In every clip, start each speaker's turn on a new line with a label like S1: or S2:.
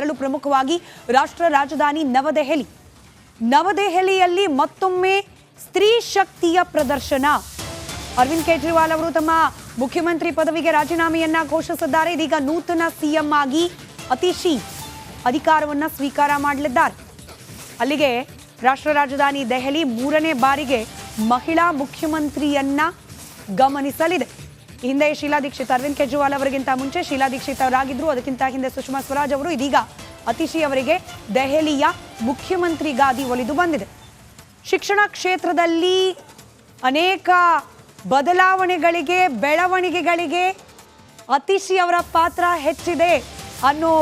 S1: ಅದರಲ್ಲೂ ಪ್ರಮುಖವಾಗಿ ರಾಷ್ಟ್ರ ರಾಜಧಾನಿ ನವದೆಹಲಿಯಲ್ಲಿ ಮತ್ತೊಮ್ಮೆ ಸ್ತ್ರೀ ಶಕ್ತಿಯ ಪ್ರದರ್ಶನ. ಅರವಿಂದ್ ಕೇಜ್ರಿವಾಲ್ ಅವರು ತಮ್ಮ ಮುಖ್ಯಮಂತ್ರಿ ಪದವಿಗೆ ರಾಜೀನಾಮೆಯನ್ನ ಘೋಷಿಸಿದ್ದಾರೆ. ಇದೀಗ ನೂತನ ಸಿಎಂ ಆಗಿ ಅತಿಶಿ ಅಧಿಕಾರವನ್ನ ಸ್ವೀಕಾರ ಮಾಡಲಿದ್ದಾರೆ. ಅಲ್ಲಿಗೆ ರಾಷ್ಟ್ರ ರಾಜಧಾನಿ ದೆಹಲಿ 3ನೇ ಬಾರಿಗೆ ಮಹಿಳಾ ಮುಖ್ಯಮಂತ್ರಿಯನ್ನ ಗಮನಿಸಲಿದೆ. ಹಿಂದೆ ಶೀಲಾ ದೀಕ್ಷಿತ್, ಅರವಿಂದ್ ಕೇಜ್ರಿವಾಲ್ ಅವರಿಗಿಂತ ಮುಂಚೆ ಶೀಲಾ ದೀಕ್ಷಿತ್ ಅವರಾಗಿದ್ರು. ಅದಕ್ಕಿಂತ ಹಿಂದೆ ಸುಷ್ಮಾ ಸ್ವರಾಜ್ ಅವರು. ಇದೀಗ ಅತಿಶಿ ಅವರಿಗೆ ದೆಹಲಿಯ ಮುಖ್ಯಮಂತ್ರಿ ಗಾದಿ ಒಲಿದು ಬಂದಿದೆ. ಶಿಕ್ಷಣ ಕ್ಷೇತ್ರದಲ್ಲಿ ಅನೇಕ ಬದಲಾವಣೆಗಳಿಗೆ, ಬೆಳವಣಿಗೆಗಳಿಗೆ ಅತಿಶಿ ಅವರ ಪಾತ್ರ ಹೆಚ್ಚಿದೆ ಅನ್ನೋ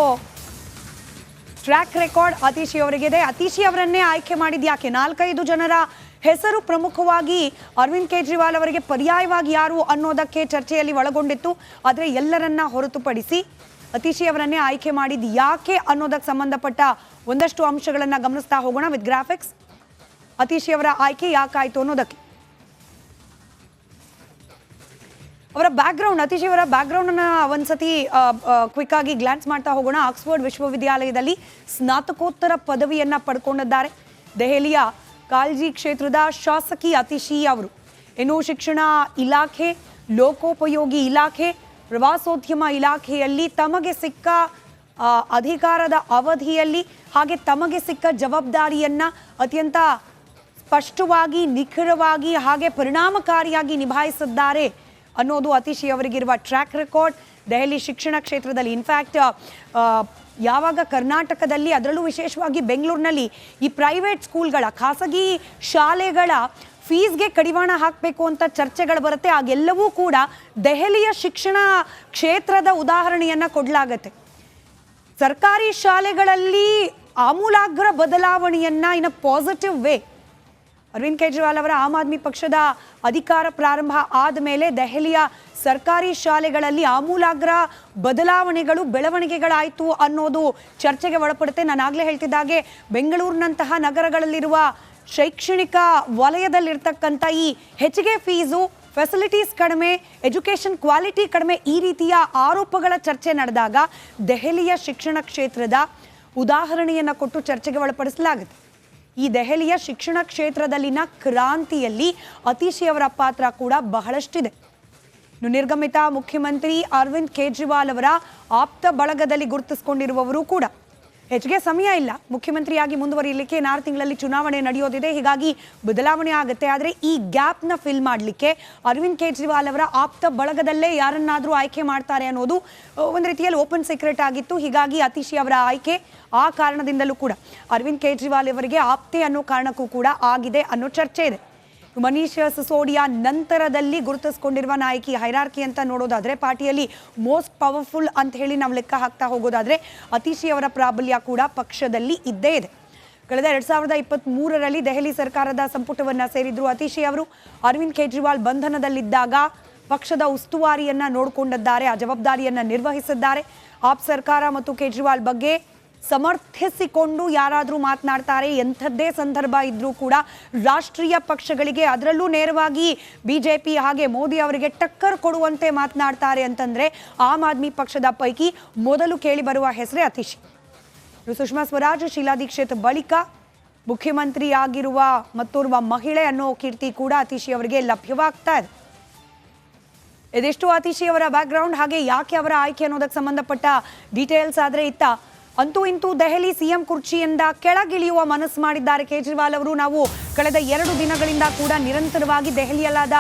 S1: ಟ್ರ್ಯಾಕ್ ರೆಕಾರ್ಡ್ ಅತಿಶಿ ಅವರಿಗಿದೆ. ಅತಿಶಿ ಅವರನ್ನೇ ಆಯ್ಕೆ ಮಾಡಿದ ಯಾಕೆ? 4-5 ಜನರ ಹೆಸರು ಪ್ರಮುಖವಾಗಿ ಅರವಿಂದ್ ಕೇಜ್ರಿವಾಲ್ ಅವರಿಗೆ ಪರ್ಯಾಯವಾಗಿ ಯಾರು ಅನ್ನೋದಕ್ಕೆ ಚರ್ಚೆಯಲ್ಲಿ ಒಳಗೊಂಡಿತ್ತು. ಆದರೆ ಎಲ್ಲರನ್ನ ಹೊರತುಪಡಿಸಿ ಅತಿಶಿ ಅವರನ್ನೇ ಆಯ್ಕೆ ಮಾಡಿದ ಯಾಕೆ ಅನ್ನೋದಕ್ಕೆ ಸಂಬಂಧಪಟ್ಟ ಒಂದಷ್ಟು ಅಂಶಗಳನ್ನು ಗಮನಿಸ್ತಾ ಹೋಗೋಣ ವಿತ್ ಗ್ರಾಫಿಕ್ಸ್. ಅತಿಶಿ ಅವರ ಆಯ್ಕೆ ಯಾಕಾಯಿತು ಅನ್ನೋದಕ್ಕೆ ಅವರ ಬ್ಯಾಕ್ಗ್ರೌಂಡ್, ಅತಿಶಿ ಅವರ ಬ್ಯಾಕ್ಗ್ರೌಂಡನ್ನು ಒಂದ್ಸತಿ ಕ್ವಿಕ್ ಆಗಿ ಗ್ಲಾನ್ಸ್ ಮಾಡ್ತಾ ಹೋಗೋಣ. ಆಕ್ಸ್ಫರ್ಡ್ ವಿಶ್ವವಿದ್ಯಾಲಯದಲ್ಲಿ ಸ್ನಾತಕೋತ್ತರ ಪದವಿಯನ್ನು ಪಡ್ಕೊಂಡಿದ್ದಾರೆ. ದೆಹಲಿಯ ಕಾಲ್ಜಿ ಕ್ಷೇತ್ರದ ಶಾಸಕಿ ಅತಿಶಿ ಅವರು. ಇನ್ನು ಶಿಕ್ಷಣ ಇಲಾಖೆ, ಲೋಕೋಪಯೋಗಿ ಇಲಾಖೆ, ಪ್ರವಾಸೋದ್ಯಮ ಇಲಾಖೆಯಲ್ಲಿ ತಮಗೆ ಸಿಕ್ಕ ಅಧಿಕಾರದ ಅವಧಿಯಲ್ಲಿ ಹಾಗೆ ತಮಗೆ ಸಿಕ್ಕ ಜವಾಬ್ದಾರಿಯನ್ನು ಅತ್ಯಂತ ಸ್ಪಷ್ಟವಾಗಿ, ನಿಖರವಾಗಿ ಹಾಗೆ ಪರಿಣಾಮಕಾರಿಯಾಗಿ ನಿಭಾಯಿಸಿದ್ದಾರೆ ಅನ್ನೋದು ಅತಿಶಿ ಅವರಿಗಿರುವ ಟ್ರ್ಯಾಕ್ ರೆಕಾರ್ಡ್ ದೆಹಲಿ ಶಿಕ್ಷಣ ಕ್ಷೇತ್ರದಲ್ಲಿ. ಇನ್ಫ್ಯಾಕ್ಟ್ ಯಾವಾಗ ಕರ್ನಾಟಕದಲ್ಲಿ, ಅದರಲ್ಲೂ ವಿಶೇಷವಾಗಿ ಬೆಂಗಳೂರಿನಲ್ಲಿ ಈ ಪ್ರೈವೇಟ್ ಸ್ಕೂಲ್ಗಳ, ಖಾಸಗಿ ಶಾಲೆಗಳ ಫೀಸ್ಗೆ ಕಡಿವಾಣ ಹಾಕಬೇಕು ಅಂತ ಚರ್ಚೆಗಳು ಬರುತ್ತೆ, ಆಗೆಲ್ಲವೂ ಕೂಡ ದೆಹಲಿಯ ಶಿಕ್ಷಣ ಕ್ಷೇತ್ರದ ಉದಾಹರಣೆಯನ್ನು ಕೊಡಲಾಗತ್ತೆ. ಸರ್ಕಾರಿ ಶಾಲೆಗಳಲ್ಲಿ ಆಮೂಲಾಗ್ರ ಬದಲಾವಣೆಯನ್ನು in a positive way Arvind Kejriwal ಅವರ ಆಮ್ ಆದ್ಮಿ ಪಕ್ಷದ ಅಧಿಕಾರ ಪ್ರಾರಂಭ ಆದಮೇಲೆ ದೆಹಲಿಯ ಸರ್ಕಾರಿ ಶಾಲೆಗಳಲ್ಲಿ ಆಮೂಲಾಗ್ರ ಬದಲಾವಣೆಗಳು, ಬೆಳವಣಿಗೆಗಳಾಯಿತು ಅನ್ನೋದು ಚರ್ಚೆಗೆ ಒಳಪಡುತ್ತೆ. ನಾನು ಆಗಲೇ ಹೇಳ್ತಿದ್ದಾಗೆ ಬೆಂಗಳೂರಿನಂತಹ ನಗರಗಳಲ್ಲಿರುವ ಶೈಕ್ಷಣಿಕ ವಲಯದಲ್ಲಿರ್ತಕ್ಕಂಥ ಈ ಹೆಚ್ಚಿಗೆ ಫೀಸು, ಫೆಸಿಲಿಟೀಸ್ ಕಡಿಮೆ, ಎಜುಕೇಷನ್ ಕ್ವಾಲಿಟಿ ಕಡಿಮೆ, ಈ ರೀತಿಯ ಆರೋಪಗಳ ಚರ್ಚೆ ನಡೆದಾಗ ದೆಹಲಿಯ ಶಿಕ್ಷಣ ಕ್ಷೇತ್ರದ ಉದಾಹರಣೆಯನ್ನು ಕೊಟ್ಟು ಚರ್ಚೆಗೆ ಒಳಪಡಿಸಲಾಗುತ್ತೆ. ಈ ದೆಹಲಿಯ ಶಿಕ್ಷಣ ಕ್ಷೇತ್ರದಲ್ಲಿನ ಕ್ರಾಂತಿಯಲ್ಲಿ ಅತಿಶಿ ಅವರ ಪಾತ್ರ ಕೂಡ ಬಹಳಷ್ಟಿದೆ. ನಿರ್ಗಮಿತ ಮುಖ್ಯಮಂತ್ರಿ ಅರವಿಂದ್ ಕೇಜ್ರಿವಾಲ್ ಅವರ ಆಪ್ತ ಬಳಗದಲ್ಲಿ ಗುರುತಿಸಿಕೊಂಡಿರುವವರು ಕೂಡ. ಹೆಚ್ಚಿಗೆ ಸಮಯ ಇಲ್ಲ ಮುಖ್ಯಮಂತ್ರಿಯಾಗಿ ಮುಂದುವರಿಯಲಿಕ್ಕೆ. 4 ತಿಂಗಳಲ್ಲಿ ಚುನಾವಣೆ ನಡೆಯೋದಿದೆ, ಹೀಗಾಗಿ ಬದಲಾವಣೆ ಆಗುತ್ತೆ. ಆದರೆ ಈ ಗ್ಯಾಪ್ನ ಫಿಲ್ ಮಾಡಲಿಕ್ಕೆ ಅರವಿಂದ್ ಕೇಜ್ರಿವಾಲ್ ಅವರ ಆಪ್ತ ಬಳಗದಲ್ಲೇ ಯಾರನ್ನಾದರೂ ಆಯ್ಕೆ ಮಾಡ್ತಾರೆ ಅನ್ನೋದು ಒಂದು ರೀತಿಯಲ್ಲಿ ಓಪನ್ ಸೀಕ್ರೆಟ್ ಆಗಿತ್ತು. ಹೀಗಾಗಿ ಅತಿಶಿ ಅವರ ಆಯ್ಕೆ ಆ ಕಾರಣದಿಂದಲೂ ಕೂಡ ಅರವಿಂದ್ ಕೇಜ್ರಿವಾಲ್ ಅವರಿಗೆ ಆಪ್ತೆ ಅನ್ನೋ ಕಾರಣಕ್ಕೂ ಕೂಡ ಆಗಿದೆ ಅನ್ನೋ ಚರ್ಚೆ ಇದೆ. ಮನೀಶ್ ಸಿಸೋಡಿಯಾ ನಂತರದಲ್ಲಿ ಗುರುತಿಸಿಕೊಂಡಿರುವ ನಾಯಕಿ ಹೈರಾರ್ಕಿ ಅಂತ ನೋಡೋದಾದ್ರೆ, ಪಾರ್ಟಿಯಲ್ಲಿ ಮೋಸ್ಟ್ ಪವರ್ಫುಲ್ ಅಂತ ಹೇಳಿ ನಾವು ಲೆಕ್ಕ ಹಾಕ್ತಾ ಹೋಗೋದಾದ್ರೆ ಅತಿಶಿ ಅವರ ಪ್ರಾಬಲ್ಯ ಕೂಡ ಪಕ್ಷದಲ್ಲಿ ಇದ್ದೇ ಇದೆ. ಕಳೆದ 2023ರಲ್ಲಿ ದೆಹಲಿ ಸರ್ಕಾರದ ಸಂಪುಟವನ್ನು ಸೇರಿದ್ರು ಅತಿಶಿ ಅವರು. ಅರವಿಂದ್ ಕೇಜ್ರಿವಾಲ್ ಬಂಧನದಲ್ಲಿದ್ದಾಗ ಪಕ್ಷದ ಉಸ್ತುವಾರಿಯನ್ನ ನೋಡಿಕೊಂಡಿದ್ದಾರೆ, ಆ ಜವಾಬ್ದಾರಿಯನ್ನ ನಿರ್ವಹಿಸಿದ್ದಾರೆ. ಆಪ್ ಸರ್ಕಾರ ಮತ್ತು ಕೇಜ್ರಿವಾಲ್ ಬಗ್ಗೆ ಸಮರ್ಥಿಸಿಕೊಂಡು ಯಾರಾದರೂ ಮಾತನಾಡ್ತಾರೆ, ಎಂಥದ್ದೇ ಸಂದರ್ಭ ಇದ್ರೂ ಕೂಡ ರಾಷ್ಟ್ರೀಯ ಪಕ್ಷಗಳಿಗೆ, ಅದರಲ್ಲೂ ನೇರವಾಗಿ ಬಿಜೆಪಿ ಹಾಗೆ ಮೋದಿ ಅವರಿಗೆ ಟಕ್ಕರ್ ಕೊಡುವಂತೆ ಮಾತನಾಡ್ತಾರೆ ಅಂತಂದ್ರೆ ಆಮ್ ಆದ್ಮಿ ಪಕ್ಷದ ಪೈಕಿ ಮೊದಲು ಕೇಳಿ ಬರುವ ಹೆಸರೇ ಅತಿಶಿ. ಸುಷ್ಮಾ ಸ್ವರಾಜ್, ಶೀಲಾ ದೀಕ್ಷಿತ್ ಬಳಿಕ ಮುಖ್ಯಮಂತ್ರಿ ಆಗಿರುವ ಮತ್ತೋರ್ವ ಮಹಿಳೆ ಅನ್ನೋ ಕೀರ್ತಿ ಕೂಡ ಅತಿಶಿ ಅವರಿಗೆ ಲಭ್ಯವಾಗ್ತಾ ಇದೆ. ಇದಿಷ್ಟು ಅತಿಶಿ ಅವರ ಬ್ಯಾಕ್ಗ್ರೌಂಡ್, ಹಾಗೆ ಯಾಕೆ ಅವರ ಆಯ್ಕೆ ಅನ್ನೋದಕ್ಕೆ ಸಂಬಂಧಪಟ್ಟ ಡೀಟೇಲ್ಸ್ ಆದರೆ ಇತ್ತ. ಅಂತೂ ಇಂತೂ ದೆಹಲಿ ಸಿಎಂ ಕುರ್ಚಿಯಿಂದ ಕೆಳಗಿಳಿಯುವ ಮನಸ್ಸು ಮಾಡಿದ್ದಾರೆ ಕೇಜ್ರಿವಾಲ್ ಅವರು. ನಾವು ಕಳೆದ 2 ದಿನಗಳಿಂದ ಕೂಡ ನಿರಂತರವಾಗಿ ದೆಹಲಿಯಲ್ಲಾದ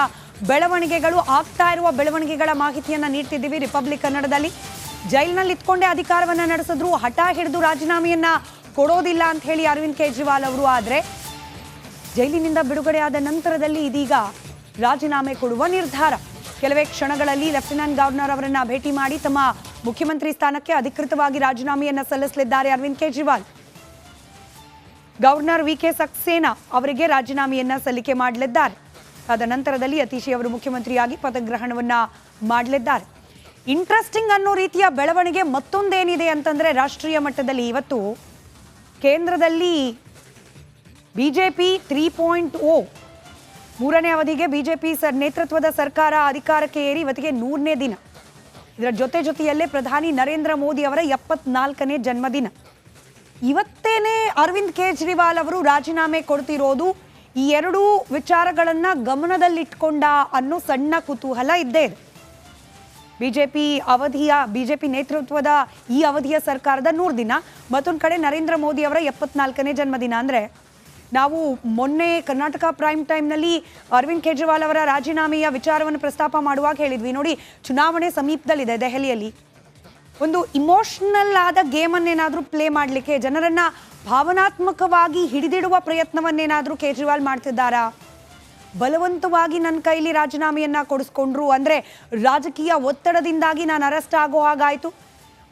S1: ಬೆಳವಣಿಗೆಗಳು, ಆಗ್ತಾ ಇರುವ ಬೆಳವಣಿಗೆಗಳ ಮಾಹಿತಿಯನ್ನು ನೀಡ್ತಿದ್ದೀವಿ. ರಿಪಬ್ಲಿಕ್ ಕನ್ನಡದಲ್ಲಿ ಜೈಲಿನಲ್ಲಿ ಇತ್ಕೊಂಡೇ ಅಧಿಕಾರವನ್ನು ನಡೆಸಿದ್ರು, ಹಠ ಹಿಡಿದು ರಾಜೀನಾಮೆಯನ್ನ ಕೊಡೋದಿಲ್ಲ ಅಂತ ಹೇಳಿ ಅರವಿಂದ್ ಕೇಜ್ರಿವಾಲ್ ಅವರು. ಆದರೆ ಜೈಲಿನಿಂದ ಬಿಡುಗಡೆಯಾದ ನಂತರದಲ್ಲಿ ಇದೀಗ ರಾಜೀನಾಮೆ ಕೊಡುವ ನಿರ್ಧಾರ. ಕೆಲವೇ ಕ್ಷಣಗಳಲ್ಲಿ ಲೆಫ್ಟಿನೆಂಟ್ ಗವರ್ನರ್ ಅವರನ್ನ ಭೇಟಿ ಮಾಡಿ ತಮ್ಮ ಮುಖ್ಯಮಂತ್ರಿ ಸ್ಥಾನಕ್ಕೆ ಅಧಿಕೃತವಾಗಿ ರಾಜೀನಾಮೆಯನ್ನು ಸಲ್ಲಿಸಲಿದ್ದಾರೆ ಅರವಿಂದ್ ಕೇಜ್ರಿವಾಲ್. Governor V K. ಸಕ್ಸೇನಾ ಅವರಿಗೆ ರಾಜೀನಾಮೆಯನ್ನ ಸಲ್ಲಿಕೆ ಮಾಡಲಿದ್ದಾರೆ. ಅದ ನಂತರದಲ್ಲಿ ಅತಿಶಿ ಅವರು ಮುಖ್ಯಮಂತ್ರಿಯಾಗಿ ಪದಗ್ರಹಣವನ್ನ ಮಾಡಲಿದ್ದಾರೆ. ಇಂಟ್ರೆಸ್ಟಿಂಗ್ ಅನ್ನೋ ರೀತಿಯ ಬೆಳವಣಿಗೆ ಮತ್ತೊಂದೇನಿದೆ ಅಂತಂದ್ರೆ, ರಾಷ್ಟ್ರೀಯ ಮಟ್ಟದಲ್ಲಿ ಇವತ್ತು ಕೇಂದ್ರದಲ್ಲಿ ಬಿಜೆಪಿ 3.0 ಮೂರನೇ ಅವಧಿಗೆ ಬಿಜೆಪಿ ನೇತೃತ್ವದ ಸರ್ಕಾರ ಅಧಿಕಾರಕ್ಕೆ ಏರಿ ಇವತ್ತಿಗೆ 100ನೇ ದಿನ. ಇದರ ಜೊತೆಯಲ್ಲೇ ಪ್ರಧಾನಿ ನರೇಂದ್ರ ಮೋದಿ ಅವರ 74ನೇ ಜನ್ಮದಿನ. ಇವತ್ತೇನೆ ಅರವಿಂದ್ ಕೇಜ್ರಿವಾಲ್ ಅವರು ರಾಜೀನಾಮೆ ಕೊಡ್ತಿರೋದು ಈ ಎರಡೂ ವಿಚಾರಗಳನ್ನ ಗಮನದಲ್ಲಿಟ್ಕೊಂಡ ಅನ್ನೋ ಸಣ್ಣ ಕುತೂಹಲ ಇದ್ದೇ ಇದೆ. ಬಿಜೆಪಿ ನೇತೃತ್ವದ ಈ ಅವಧಿಯ ಸರ್ಕಾರದ 100 ದಿನ, ಮತ್ತೊಂದು ಕಡೆ ನರೇಂದ್ರ ಮೋದಿ ಅವರ 74ನೇ ಜನ್ಮದಿನ. ಅಂದರೆ ನಾವು ಮೊನ್ನೆ ಕರ್ನಾಟಕ ಪ್ರೈಮ್ ಟೈಮ್ನಲ್ಲಿ ಅರವಿಂದ್ ಕೇಜ್ರಿವಾಲ್ ಅವರ ರಾಜೀನಾಮೆಯ ವಿಚಾರವನ್ನು ಪ್ರಸ್ತಾಪ ಮಾಡುವಾಗ ಹೇಳಿದ್ವಿ, ನೋಡಿ ಚುನಾವಣೆ ಸಮೀಪದಲ್ಲಿದೆ, ದೆಹಲಿಯಲ್ಲಿ ಒಂದು ಇಮೋಷನಲ್ ಆದ ಗೇಮನ್ನೇನಾದರೂ ಪ್ಲೇ ಮಾಡಲಿಕ್ಕೆ, ಜನರನ್ನ ಭಾವನಾತ್ಮಕವಾಗಿ ಹಿಡಿದಿಡುವ ಪ್ರಯತ್ನವನ್ನೇನಾದರೂ ಕೇಜ್ರಿವಾಲ್ ಮಾಡ್ತಿದ್ದಾರಾ? ಬಲವಂತವಾಗಿ ನನ್ನ ಕೈಲಿ ರಾಜೀನಾಮೆಯನ್ನ ಕೊಡಿಸ್ಕೊಂಡ್ರು ಅಂದರೆ ರಾಜಕೀಯ ಒತ್ತಡದಿಂದಾಗಿ ನಾನು ಅರೆಸ್ಟ್ ಆಗೋ ಹಾಗಾಯಿತು,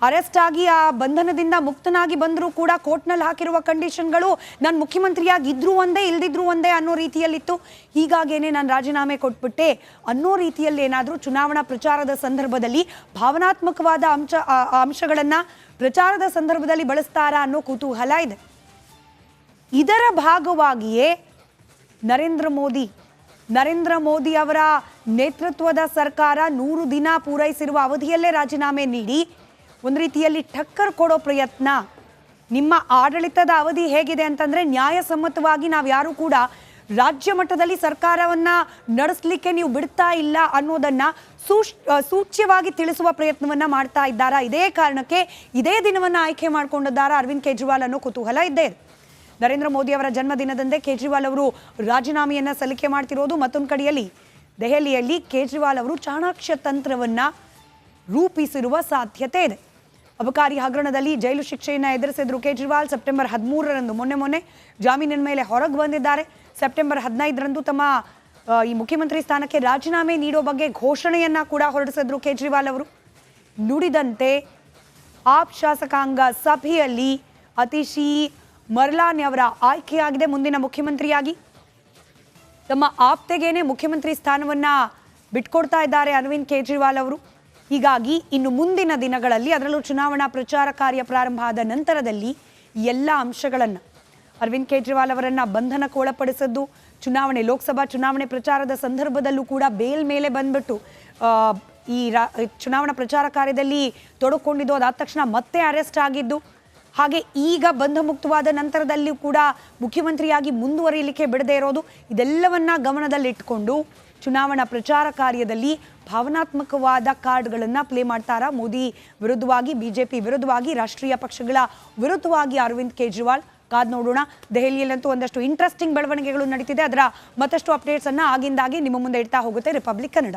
S1: ಅರೆಸ್ಟ್ ಆಗಿ ಆ ಬಂಧನದಿಂದ ಮುಕ್ತನಾಗಿ ಬಂದರೂ ಕೂಡ ಕೋರ್ಟ್ನಲ್ಲಿ ಹಾಕಿರುವ ಕಂಡೀಷನ್ಗಳು ನಾನು ಮುಖ್ಯಮಂತ್ರಿಯಾಗಿ ಇದ್ರೂ ಒಂದೇ ಇಲ್ದಿದ್ರು ಒಂದೇ ಅನ್ನೋ ರೀತಿಯಲ್ಲಿತ್ತು. ಹೀಗಾಗೇನೆ ನಾನು ರಾಜೀನಾಮೆ ಕೊಟ್ಬಿಟ್ಟೆ ಅನ್ನೋ ರೀತಿಯಲ್ಲಿ ಏನಾದರೂ ಚುನಾವಣಾ ಪ್ರಚಾರದ ಸಂದರ್ಭದಲ್ಲಿ ಭಾವನಾತ್ಮಕವಾದ ಅಂಶಗಳನ್ನು ಪ್ರಚಾರದ ಸಂದರ್ಭದಲ್ಲಿ ಬಳಸ್ತಾರಾ ಅನ್ನೋ ಕುತೂಹಲ ಇದೆ. ಇದರ ಭಾಗವಾಗಿಯೇ ನರೇಂದ್ರ ಮೋದಿ ಅವರ ನೇತೃತ್ವದ ಸರ್ಕಾರ 100 ದಿನ ಪೂರೈಸಿರುವ ಅವಧಿಯಲ್ಲೇ ರಾಜೀನಾಮೆ ನೀಡಿ ಒಂದು ರೀತಿಯಲ್ಲಿ ಟಕ್ಕರ್ ಕೊಡೋ ಪ್ರಯತ್ನ. ನಿಮ್ಮ ಆಡಳಿತದ ಅವಧಿ ಹೇಗಿದೆ ಅಂತಂದರೆ ನ್ಯಾಯಸಮ್ಮತವಾಗಿ ನಾವು ಯಾರೂ ಕೂಡ ರಾಜ್ಯ ಮಟ್ಟದಲ್ಲಿ ಸರ್ಕಾರವನ್ನು ನಡೆಸಲಿಕ್ಕೆ ನೀವು ಬಿಡ್ತಾ ಇಲ್ಲ ಅನ್ನೋದನ್ನು ಸೂಚ್ಯವಾಗಿ ತಿಳಿಸುವ ಪ್ರಯತ್ನವನ್ನು ಮಾಡ್ತಾ ಇದ್ದಾರಾ? ಇದೇ ಕಾರಣಕ್ಕೆ ಇದೇ ದಿನವನ್ನು ಆಯ್ಕೆ ಮಾಡಿಕೊಂಡಿದ್ದಾರಾ ಅರವಿಂದ್ ಕೇಜ್ರಿವಾಲ್ ಅನ್ನೋ ಕುತೂಹಲ ಇದ್ದೇ ಇದೆ. ನರೇಂದ್ರ ಮೋದಿ ಅವರ ಜನ್ಮದಿನದಂದೇ ಕೇಜ್ರಿವಾಲ್ ಅವರು ರಾಜೀನಾಮೆಯನ್ನು ಸಲ್ಲಿಕೆ ಮಾಡ್ತಿರೋದು. ಮತ್ತೊಂದು ಕಡೆಯಲ್ಲಿ ದೆಹಲಿಯಲ್ಲಿ ಕೇಜ್ರಿವಾಲ್ ಅವರು ಚಾಣಾಕ್ಷ ತಂತ್ರವನ್ನು ರೂಪಿಸಿರುವ ಸಾಧ್ಯತೆ ಇದೆ. ಅಬಕಾರಿ ಹಗರಣದಲ್ಲಿ ಜೈಲು ಶಿಕ್ಷೆಯನ್ನು ಎದುರಿಸಿದ್ರು ಕೇಜ್ರಿವಾಲ್. ಸೆಪ್ಟೆಂಬರ್ 13ರಂದು ಮೊನ್ನೆ ಜಾಮೀನಿನ ಮೇಲೆ ಹೊರಗೆ ಬಂದಿದ್ದಾರೆ. ಸೆಪ್ಟೆಂಬರ್ 15ರಂದು ತಮ್ಮ ಈ ಮುಖ್ಯಮಂತ್ರಿ ಸ್ಥಾನಕ್ಕೆ ರಾಜೀನಾಮೆ ನೀಡೋ ಬಗ್ಗೆ ಘೋಷಣೆಯನ್ನ ಕೂಡ ಹೊರಡಿಸಿದ್ರು ಕೇಜ್ರಿವಾಲ್ ಅವರು. ನುಡಿದಂತೆ ಆಪ್ ಶಾಸಕಾಂಗ ಸಭೆಯಲ್ಲಿ ಅತಿಶಿ ಮರ್ಲಾನ್ ಅವರ ಆಯ್ಕೆಯಾಗಿದೆ ಮುಂದಿನ ಮುಖ್ಯಮಂತ್ರಿಯಾಗಿ. ತಮ್ಮ ಆಪ್ತೆಗೇನೆ ಮುಖ್ಯಮಂತ್ರಿ ಸ್ಥಾನವನ್ನ ಬಿಟ್ಕೊಡ್ತಾ ಇದ್ದಾರೆ ಅರವಿಂದ್ ಕೇಜ್ರಿವಾಲ್ ಅವರು. ಹೀಗಾಗಿ ಇನ್ನು ಮುಂದಿನ ದಿನಗಳಲ್ಲಿ, ಅದರಲ್ಲೂ ಚುನಾವಣಾ ಪ್ರಚಾರ ಕಾರ್ಯ ಪ್ರಾರಂಭ ಆದ ನಂತರದಲ್ಲಿ ಎಲ್ಲ ಅಂಶಗಳನ್ನು, ಅರವಿಂದ್ ಕೇಜ್ರಿವಾಲ್ ಅವರನ್ನು ಬಂಧನಕ್ಕೆ ಒಳಪಡಿಸಿದ್ದು, ಲೋಕಸಭಾ ಚುನಾವಣೆ ಪ್ರಚಾರದ ಸಂದರ್ಭದಲ್ಲೂ ಕೂಡ ಬೇಲ್ ಮೇಲೆ ಬಂದ್ಬಿಟ್ಟು ಈ ಚುನಾವಣಾ ಪ್ರಚಾರ ಕಾರ್ಯದಲ್ಲಿ ತೊಡಕೊಂಡಿದ್ದು, ಅದಾದ ತಕ್ಷಣ ಮತ್ತೆ ಅರೆಸ್ಟ್ ಆಗಿದ್ದು, ಹಾಗೆ ಈಗ ಬಂಧಮುಕ್ತವಾದ ನಂತರದಲ್ಲಿಯೂ ಕೂಡ ಮುಖ್ಯಮಂತ್ರಿಯಾಗಿ ಮುಂದುವರಿಯಲಿಕ್ಕೆ ಬಿಡದೇ ಇರೋದು, ಇದೆಲ್ಲವನ್ನ ಗಮನದಲ್ಲಿಟ್ಟುಕೊಂಡು ಚುನಾವಣಾ ಪ್ರಚಾರ ಕಾರ್ಯದಲ್ಲಿ ಭಾವನಾತ್ಮಕವಾದ ಕಾರ್ಡ್ಗಳನ್ನು ಪ್ಲೇ ಮಾಡ್ತಾರಾ ಮೋದಿ ವಿರುದ್ಧವಾಗಿ, ಬಿಜೆಪಿ ವಿರುದ್ಧವಾಗಿ, ರಾಷ್ಟ್ರೀಯ ಪಕ್ಷಗಳ ವಿರುದ್ಧವಾಗಿ ಅರವಿಂದ್ ಕೇಜ್ರಿವಾಲ್? ಕಾದ್ ನೋಡೋಣ. ದೆಹಲಿಯಲ್ಲಂತೂ ಒಂದಷ್ಟು ಇಂಟ್ರೆಸ್ಟಿಂಗ್ ಬೆಳವಣಿಗೆಗಳು ನಡೀತಿದೆ. ಅದರ ಮತ್ತಷ್ಟು ಅಪ್ಡೇಟ್ಸ್ ಅನ್ನ ಆಗಿಂದಾಗಿ ನಿಮ್ಮ ಮುಂದೆ ಇಡ್ತಾ ಹೋಗುತ್ತೆ ರಿಪಬ್ಲಿಕ್ ಕನ್ನಡ.